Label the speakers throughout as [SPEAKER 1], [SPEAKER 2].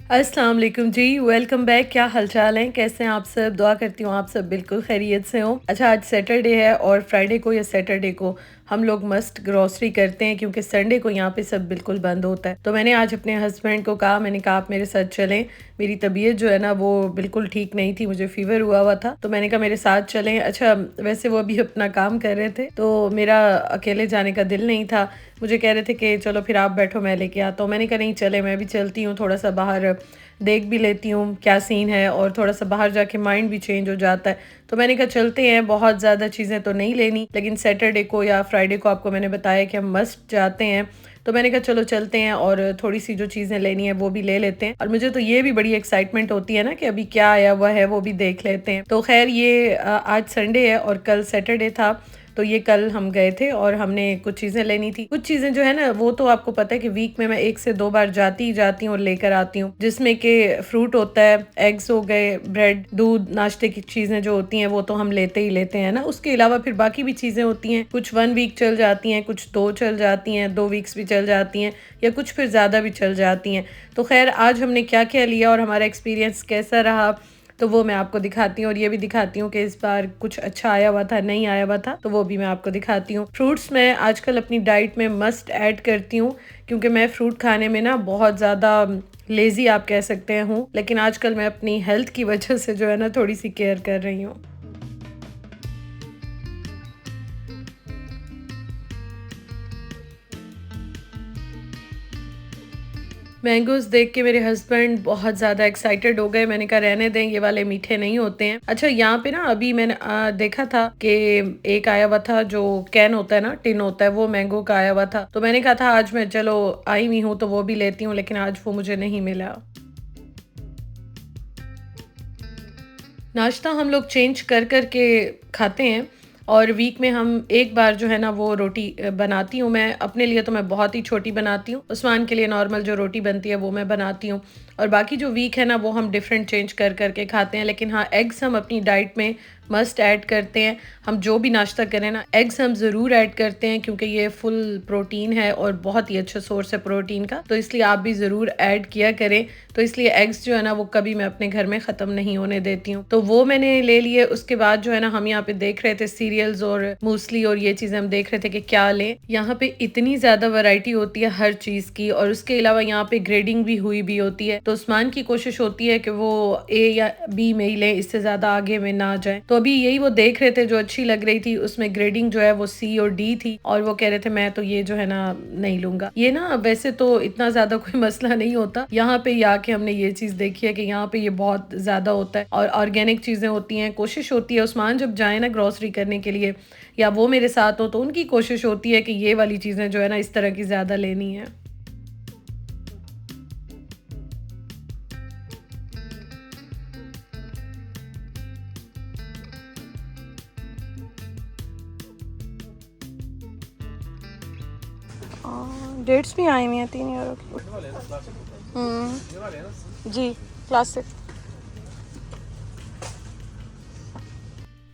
[SPEAKER 1] अस्सलाम वालेकुम जी, welcome back. क्या हालचाल है, कैसे हैं आप सब? दुआ करती हूँ आप सब बिल्कुल खैरियत से हो। अच्छा, आज सैटरडे है और फ्राइडे को या सैटरडे को हम लोग मस्ट ग्रॉसरी करते हैं क्योंकि संडे को यहाँ पे सब बिल्कुल बंद होता है। तो मैंने आज अपने हस्बैंड को कहा, मैंने कहा आप मेरे साथ चलें। मेरी तबीयत जो है ना वो बिल्कुल ठीक नहीं थी, मुझे फीवर हुआ था, तो मैंने कहा मेरे साथ चलें। अच्छा, वैसे वो अभी अपना काम कर रहे थे तो मेरा अकेले जाने का दिल नहीं था। मुझे कह रहे थे कि चलो फिर आप बैठो, मैं लेके आता हूँ। मैंने कहा नहीं, चले, मैं भी चलती हूँ, थोड़ा सा बाहर देख भी लेती हूँ क्या सीन है और थोड़ा सा बाहर जाके माइंड भी चेंज हो जाता है। तो मैंने कहा चलते हैं, बहुत ज़्यादा चीज़ें तो नहीं लेनी, लेकिन सैटरडे को या फ्राइडे को आपको मैंने बताया कि हम मस्ट जाते हैं। तो मैंने कहा चलो चलते हैं और थोड़ी सी जो चीज़ें लेनी है वो भी ले लेते हैं। और मुझे तो ये भी बड़ी एक्साइटमेंट होती है ना कि अभी क्या आया हुआ है वो भी देख लेते हैं। तो खैर ये आज संडे है और कल सैटरडे था, तो ये कल हम गए थे और हमने कुछ चीज़ें लेनी थी। कुछ चीज़ें जो है ना वो तो आपको पता है कि वीक में मैं 1 से 2 बार जाती ही जाती हूँ और लेकर आती हूँ, जिसमें कि फ्रूट होता है, एग्स हो गए, ब्रेड, दूध, नाश्ते की चीज़ें जो होती हैं वो तो हम लेते ही लेते हैं ना। उसके अलावा फिर बाकी भी चीज़ें होती हैं, कुछ 1 वीक चल जाती हैं, कुछ 2 चल जाती हैं, 2 वीक्स भी चल जाती हैं या कुछ फिर ज़्यादा भी चल जाती हैं। तो खैर आज हमने क्या क्या लिया और हमारा एक्सपीरियंस कैसा रहा तो वो मैं आपको दिखाती हूँ और ये भी दिखाती हूँ कि इस बार कुछ अच्छा आया हुआ था, नहीं आया हुआ था, तो वो भी मैं आपको दिखाती हूँ। फ्रूट्स मैं आजकल अपनी डाइट में मस्ट ऐड करती हूँ क्योंकि मैं फ्रूट खाने में ना बहुत ज़्यादा लेज़ी आप कह सकते हैं हूँ, लेकिन आजकल मैं अपनी हेल्थ की वजह से जो है ना थोड़ी सी केयर कर रही हूँ। मैंगोज़ देख के मेरे हस्बैंड बहुत ज़्यादा एक्साइटेड हो गए। मैंने कहा रहने दें, ये वाले मीठे नहीं होते हैं। अच्छा, यहाँ पे ना अभी मैंने देखा था कि एक आया हुआ था जो कैन होता है ना, टिन होता है, वो मैंगो का आया हुआ था। तो मैंने कहा था आज मैं चलो आई हुई हूँ तो वो भी लेती हूँ, लेकिन आज वो मुझे नहीं मिला। नाश्ता हम लोग चेंज कर कर के खाते हैं और वीक में हम एक बार जो है ना वो रोटी बनाती हूँ मैं अपने लिए, तो मैं बहुत ही छोटी बनाती हूँ। उस्मान के लिए नॉर्मल जो रोटी बनती है वो मैं बनाती हूँ और बाकी जो वीक है ना वो हम डिफरेंट चेंज कर कर के खाते हैं। लेकिन हाँ, एग्स हम अपनी डाइट में मस्ट ऐड करते हैं। हम जो भी नाश्ता करें ना, एग्स हम ज़रूर ऐड करते हैं क्योंकि ये फुल प्रोटीन है और बहुत ही अच्छा सोर्स है प्रोटीन का, तो इसलिए आप भी ज़रूर ऐड किया करें। तो इसलिए एग्स जो है ना वो कभी मैं अपने घर में ख़त्म नहीं होने देती हूँ। तो वो मैंने ले लिए। उसके बाद जो है ना हम यहाँ पे देख रहे थे सीरियल्स और मूसली और ये चीज़ें हम देख रहे थे कि क्या लें। यहाँ पे इतनी ज़्यादा वैरायटी होती है हर चीज़ की और उसके अलावा यहाँ पे ग्रेडिंग भी हुई भी होती है। तो उस्मान की कोशिश होती है कि वो ए या बी में ही लें, इससे ज़्यादा आगे में ना जाए। तो अभी यही वो देख रहे थे जो अच्छी लग रही थी, उसमें ग्रेडिंग जो है वो सी और डी थी और वो कह रहे थे मैं तो ये जो है ना नहीं लूंगा। ये ना वैसे तो इतना ज्यादा कोई मसला नहीं होता, यहाँ पे ही आके हमने ये चीज देखी है कि यहाँ पे ये बहुत ज्यादा होता है और ऑर्गेनिक चीजें होती हैं। कोशिश होती है उस्मान जब जाए ना ग्रोसरी करने के लिए या वो मेरे साथ हो तो उनकी कोशिश होती है कि ये वाली चीजें जो है ना इस तरह की ज्यादा लेनी है। डेट्स भी आई हुई हैं 3 यूरो की। जी, क्लासिक।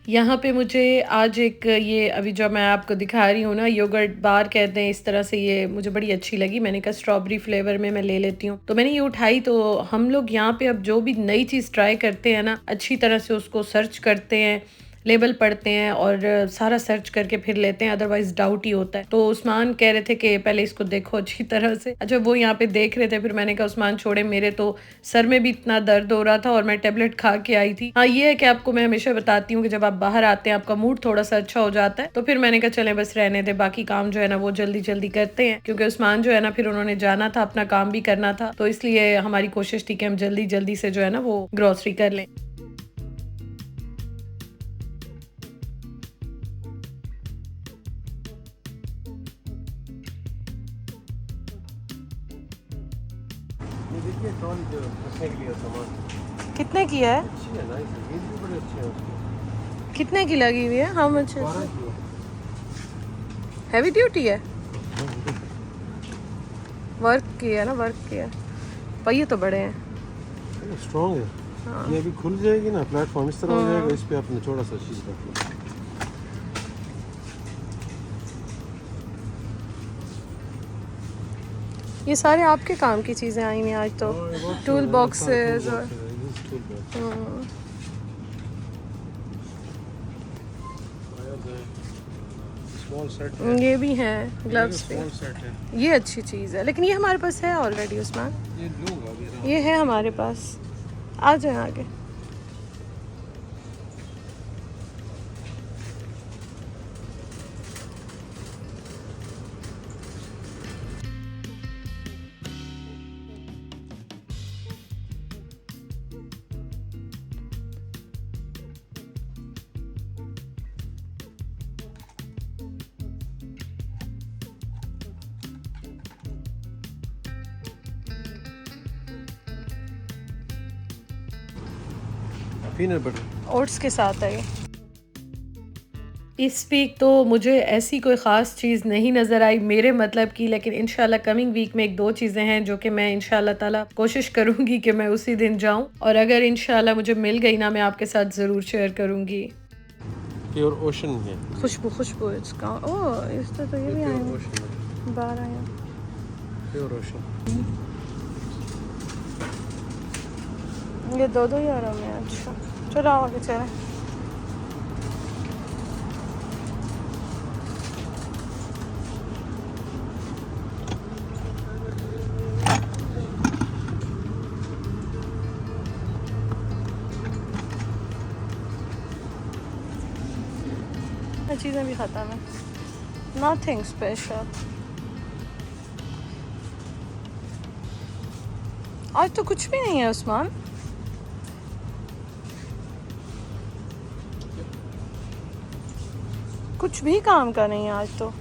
[SPEAKER 1] यहाँ पे मुझे आज एक ये अभी जो मैं आपको दिखा रही हूँ ना, योगर्ट बार कहते हैं इस तरह से, ये मुझे बड़ी अच्छी लगी। मैंने कहा स्ट्रॉबेरी फ्लेवर में मैं ले लेती हूँ, तो मैंने ये उठाई। तो हम लोग यहाँ पे अब जो भी नई चीज़ ट्राई करते हैं ना, अच्छी तरह से उसको सर्च करते हैं, लेबल पढ़ते हैं और सारा सर्च करके फिर लेते हैं, अदरवाइज डाउट ही होता है। तो उस्मान कह रहे थे कि पहले इसको देखो अच्छी तरह से। अच्छा, वो यहाँ पे देख रहे थे, फिर मैंने कहा उस्मान छोड़े, मेरे तो सर में भी इतना दर्द हो रहा था और मैं टेबलेट खा के आई थी। हाँ, ये है कि आपको मैं हमेशा बताती हूँ कि जब आप बाहर आते हैं आपका मूड थोड़ा सा अच्छा हो जाता है, तो फिर मैंने कहा चले बस रहने दे, बाकी काम जो है ना वो जल्दी जल्दी करते हैं क्योंकि उस्मान जो है ना फिर उन्होंने जाना था, अपना काम भी करना था, तो इसलिए हमारी कोशिश थी कि हम जल्दी जल्दी से जो है ना वो ग्रोसरी कर लें।
[SPEAKER 2] ये देखिए ट्रॉली जो रखने के लिए सामान
[SPEAKER 1] कितने की है?
[SPEAKER 2] अच्छी है, नाइस है, ये भी बड़े अच्छे हैं उसके।
[SPEAKER 1] कितने की लगी हुई है? How much?
[SPEAKER 2] 12 की
[SPEAKER 1] हैवी ड्यूटी है, वर्क की है ना, वर्क की है। पहिए तो बड़े हैं।
[SPEAKER 2] है, स्ट्रॉन्ग है।
[SPEAKER 1] हाँ।
[SPEAKER 2] ये अभी खुल जाएगी ना, प्लेटफॉर्म इस तरह हो जाएगा, इस पे आपने थोड़ा सा चीज रख लो।
[SPEAKER 1] ये सारे आपके काम की चीज़ें आई हुई हैं आज तो, टूल बॉक्सेस और
[SPEAKER 2] स्मॉल सेट
[SPEAKER 1] ये भी हैं ग्लव्स पे।
[SPEAKER 2] स्मॉल सेट है।
[SPEAKER 1] ये अच्छी चीज़ है, लेकिन ये हमारे पास है ऑलरेडी उस्मान,
[SPEAKER 2] ये लूंगा मेरा।
[SPEAKER 1] ये है हमारे पास। आ जाए आगे।
[SPEAKER 2] पीनट बटर
[SPEAKER 1] ओट्स के साथ है ये। इस वीक तो मुझे ऐसी कोई ख़ास चीज़ नहीं नज़र आई मेरे मतलब की, लेकिन इंशाल्लाह कमिंग वीक में एक दो चीज़ें हैं जो कि मैं इंशाल्लाह ताला कोशिश करूँगी कि मैं उसी दिन जाऊँ, और अगर इंशाल्लाह मुझे मिल गई ना, मैं आपके साथ ज़रूर शेयर करूँगी।
[SPEAKER 2] प्योर ओशन है।
[SPEAKER 1] खुशबू इसका। ओह, इस तो ये भी आया
[SPEAKER 2] प्योर ओशन है।
[SPEAKER 1] बाहर आया।
[SPEAKER 2] Pure ocean.
[SPEAKER 1] ये 2-2 यूरो में। अच्छा चलो आगे चलें। चीज़ें भी ख़त्म है, नथिंग स्पेशल। आज तो कुछ भी नहीं है उस्मान। कुछ भी काम का नहीं है आज तो।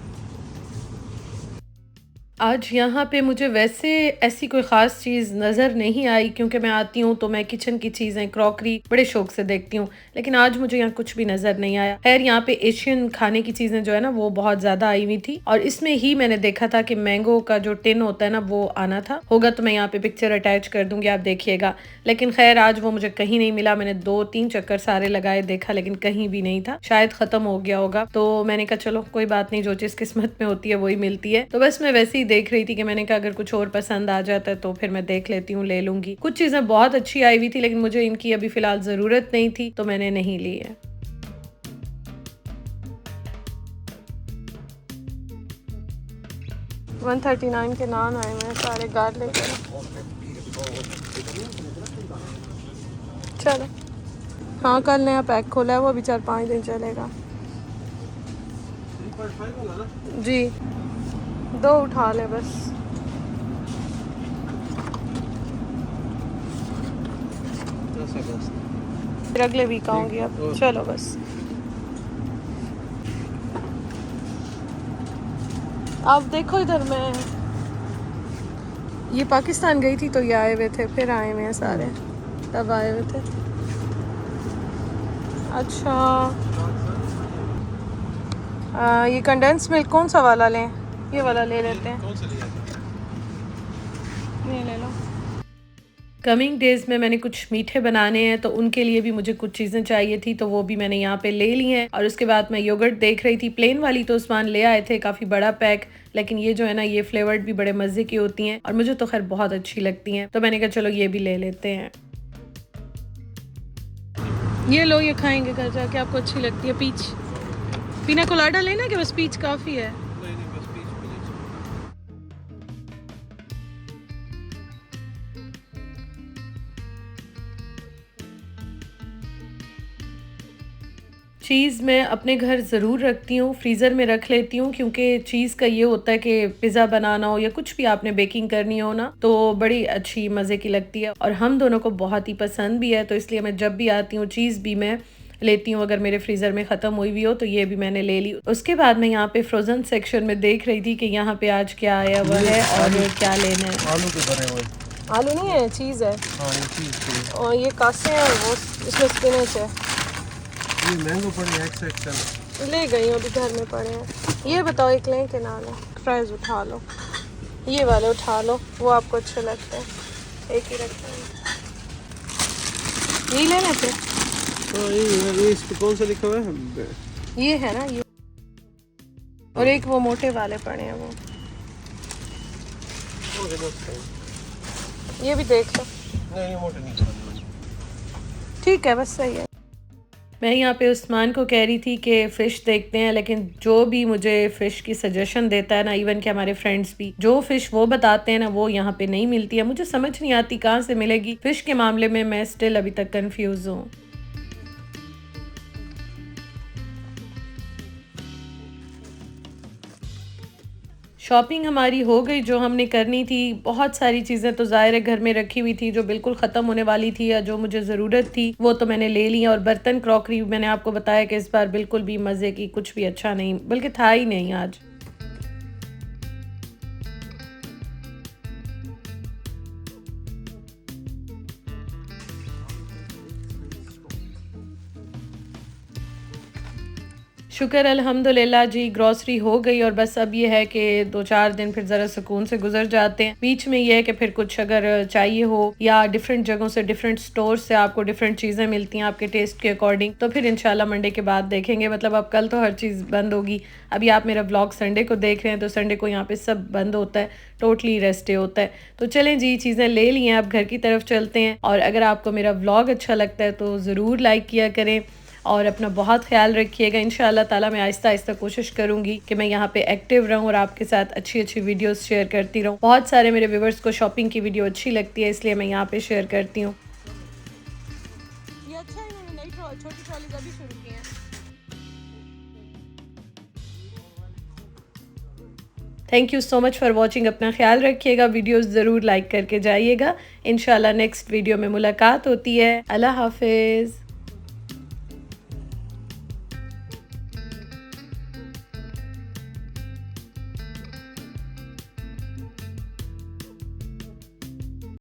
[SPEAKER 1] आज यहाँ पे मुझे वैसे ऐसी कोई ख़ास चीज़ नज़र नहीं आई, क्योंकि मैं आती हूँ तो मैं किचन की चीज़ें, क्रॉकरी बड़े शौक से देखती हूँ, लेकिन आज मुझे यहाँ कुछ भी नज़र नहीं आया। खैर यहाँ पे एशियन खाने की चीज़ें जो है ना वो बहुत ज़्यादा आई हुई थी, और इसमें ही मैंने देखा था कि मैंगो का जो टिन होता है ना वो आना था। होगा तो मैं यहाँ पे पिक्चर अटैच कर दूँगी, आप देखिएगा। लेकिन खैर आज वो मुझे कहीं नहीं मिला। मैंने 2-3 चक्कर सारे लगाए, देखा, लेकिन कहीं भी नहीं था। शायद ख़त्म हो गया होगा, तो मैंने कहा चलो कोई बात नहीं, जो चीज़ किस्मत में होती है वही मिलती है। तो बस मैं वैसे ही देख रही थी कि मैंने कहा अगर कुछ और पसंद आ जाता है तो फिर मैं देख लेती हूँ, ले लूंगी। कुछ चीज़ें बहुत अच्छी आई हुई थी, लेकिन मुझे इनकी अभी फ़िलहाल ज़रूरत नहीं थी तो मैंने नहीं ली है। $139 के नान आए हुए हैं सारे गार्लिक। चलो हाँ, कल नया पैक खोला है, वो अभी 4-5 दिन चलेगा। जी 2 उठा ले बस। फिर अगले वीक आऊंगी अब। चलो बस। आप देखो इधर, मैं ये पाकिस्तान गई थी तो ये आए हुए थे, फिर आए हुए हैं सारे, तब आए हुए थे। अच्छा ये कंडेंस मिल्क कौन सा वाला लें? ये वाला ले लेते हैं। ये ले लो। कमिंग डेज़ में मैंने कुछ मीठे बनाने हैं, तो उनके लिए भी मुझे कुछ चीज़ें चाहिए थी, तो वो भी मैंने यहाँ पे ले ली हैं। और उसके बाद मैं योगर्ट देख रही थी, प्लेन वाली तो उस्मान ले आए थे काफ़ी बड़ा पैक, लेकिन ये जो है ना ये फ्लेवर्ड भी बड़े मज़े की होती हैं और मुझे तो खैर बहुत अच्छी लगती हैं, तो मैंने कहा चलो ये भी ले लेते हैं। ये लो, ये खाएंगे घर जाके, आपको अच्छी लगती है पीच। पीना कोलाडा लेना कि बस पीच काफ़ी है? चीज़ मैं अपने घर ज़रूर रखती हूँ, फ्रीज़र में रख लेती हूँ, क्योंकि चीज़ का ये होता है कि पिज़्ज़ा बनाना हो या कुछ भी आपने बेकिंग करनी हो ना, तो बड़ी अच्छी मज़े की लगती है और हम दोनों को बहुत ही पसंद भी है। तो इसलिए मैं जब भी आती हूँ चीज़ भी मैं लेती हूँ, अगर मेरे फ्रीज़र में ख़त्म हुई भी हो तो ये भी मैंने ले ली। उसके बाद मैं यहाँ पे फ्रोज़न सेक्शन में देख रही थी कि यहाँ पे आज क्या आया हुआ है और क्या लेना है।
[SPEAKER 2] आलू के भरे हुए।
[SPEAKER 1] आलू नहीं है, चीज़ है।
[SPEAKER 2] हाँ ये चीज़
[SPEAKER 1] और ये कासे हैं और वो इसमें स्पिनच है।
[SPEAKER 2] ये मैंगो पड़े एक्सेल
[SPEAKER 1] ले गई हूँ, अभी घर में पड़े हैं। ये बताओ एक लें के ना लें? फ्राइज़ उठा लो, ये वाले उठा लो, वो आपको अच्छे लगते हैं। एक ही रखते हैं, यही लेने थे।
[SPEAKER 2] तो ये इस पे कौन सा लिखा हुआ है?
[SPEAKER 1] ये है ना ये, और एक वो मोटे वाले पड़े हैं वो।
[SPEAKER 2] मुझे दोस्त
[SPEAKER 1] ये भी देख लो।
[SPEAKER 2] नहीं ये मोटे नहीं खाने।
[SPEAKER 1] ठीक है, बस सही है। मैं यहाँ पे उस्मान को कह रही थी कि फ़िश देखते हैं, लेकिन जो भी मुझे फ़िश की सजेशन देता है ना, इवन कि हमारे फ्रेंड्स भी, जो फ़िश वो बताते हैं ना वो यहाँ पे नहीं मिलती है। मुझे समझ नहीं आती कहाँ से मिलेगी। फ़िश के मामले में मैं स्टिल अभी तक कंफ्यूज हूँ। शॉपिंग हमारी हो गई जो हमने करनी थी। बहुत सारी चीज़ें तो ज़ाहिर है घर में रखी हुई थी जो बिल्कुल ख़त्म होने वाली थी या जो मुझे ज़रूरत थी, वो तो मैंने ले ली। और बर्तन क्रॉकरी मैंने आपको बताया कि इस बार बिल्कुल भी मज़े की कुछ भी अच्छा नहीं, बल्कि था ही नहीं आज। शुक्र अल्हम्दुलिल्लाह जी, ग्रॉसरी हो गई और बस अब ये है कि 2-4 दिन फिर ज़रा सुकून से गुजर जाते हैं। बीच में ये है कि फिर कुछ अगर चाहिए हो या डिफरेंट जगहों से, डिफरेंट स्टोर से आपको डिफरेंट चीज़ें मिलती हैं आपके टेस्ट के अकॉर्डिंग, तो फिर इंशाल्लाह मंडे के बाद देखेंगे। मतलब अब कल तो हर चीज़ बंद होगी। अभी आप मेरा व्लॉग संडे को देख रहे हैं तो संडे को यहाँ पे सब बंद होता है, टोटली रेस्ट डे होता है। तो चलें जी, चीज़ें ले ली हैं, अब घर की तरफ चलते हैं। और अगर आपको मेरा व्लॉग अच्छा लगता है तो ज़रूर लाइक किया करें और अपना बहुत ख्याल रखिएगा। इंशाअल्लाह ताला मैं आहिस्ता आहिस्ता कोशिश करूँगी कि मैं यहाँ पे एक्टिव रहूँ और आपके साथ अच्छी अच्छी वीडियोस शेयर करती रहूँ। बहुत सारे मेरे व्यूवर्स को शॉपिंग की वीडियो अच्छी लगती है, इसलिए मैं यहाँ पे शेयर करती हूँ। ये अच्छा है, इन्होंने नई छोटी ट्रॉलीज अभी शुरू की हैं। Thank you so much for watching. अपना ख्याल रखिएगा, वीडियोस ज़रूर लाइक करके जाइएगा। इंशाल्लाह नेक्स्ट वीडियो में मुलाकात होती है। अल्लाह हाफिज़।